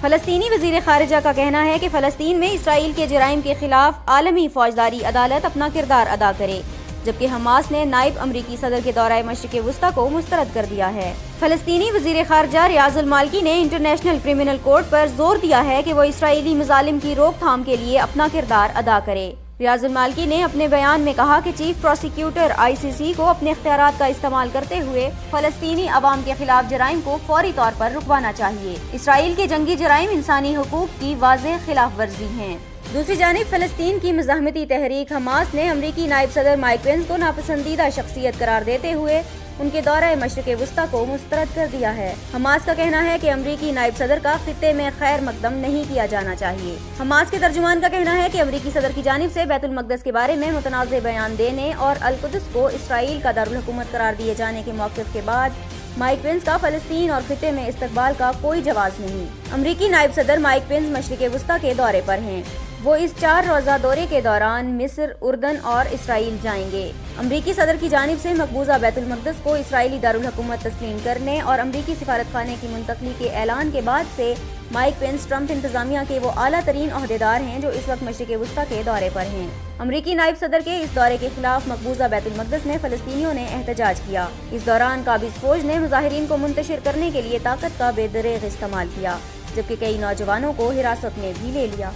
فلسطینی وزیر خارجہ کا کہنا ہے کہ فلسطین میں اسرائیل کے جرائم کے خلاف عالمی فوجداری عدالت اپنا کردار ادا کرے، جبکہ حماس نے نائب امریکی صدر کے دورہ مشرق وسطیٰ کو مسترد کر دیا ہے۔ فلسطینی وزیر خارجہ ریاض المالکی نے انٹرنیشنل کرمنل کورٹ پر زور دیا ہے کہ وہ اسرائیلی مظالم کی روک تھام کے لیے اپنا کردار ادا کرے۔ ریاض المالکی نے اپنے بیان میں کہا کہ چیف پروسیکیوٹر ICC کو اپنے اختیارات کا استعمال کرتے ہوئے فلسطینی عوام کے خلاف جرائم کو فوری طور پر رکوانا چاہیے۔ اسرائیل کے جنگی جرائم انسانی حقوق کی واضح خلاف ورزی ہیں۔ دوسری جانب فلسطین کی مزاحمتی تحریک حماس نے امریکی نائب صدر مائک پینس کو ناپسندیدہ شخصیت قرار دیتے ہوئے ان کے دورہ مشرق وسطیٰ کو مسترد کر دیا ہے۔ حماس کا کہنا ہے کہ امریکی نائب صدر کا خطے میں خیر مقدم نہیں کیا جانا چاہیے۔ حماس کے ترجمان کا کہنا ہے کہ امریکی صدر کی جانب سے بیت المقدس کے بارے میں متنازع بیان دینے اور القدس کو اسرائیل کا دارالحکومت قرار دیے جانے کے موقف کے بعد مائک پینس کا فلسطین اور خطے میں استقبال کا کوئی جواز نہیں۔ امریکی نائب صدر مائک پینس مشرق وسطیٰ کے دورے پر ہیں۔ وہ اس 4 روزہ دورے کے دوران مصر، اردن اور اسرائیل جائیں گے۔ امریکی صدر کی جانب سے مقبوضہ بیت المقدس کو اسرائیلی دارالحکومت تسلیم کرنے اور امریکی سفارت خانے کی منتقلی کے اعلان کے بعد سے مائک پینس ٹرمپ انتظامیہ کے وہ اعلیٰ ترین عہدیدار ہیں جو اس وقت مشرق وسطیٰ کے دورے پر ہیں۔ امریکی نائب صدر کے اس دورے کے خلاف مقبوضہ بیت المقدس میں فلسطینیوں نے احتجاج کیا۔ اس دوران قابض فوج نے مظاہرین کو منتشر کرنے کے لیے طاقت کا بے دریغ استعمال کیا، جبکہ کئی نوجوانوں کو حراست میں بھی لے لیا۔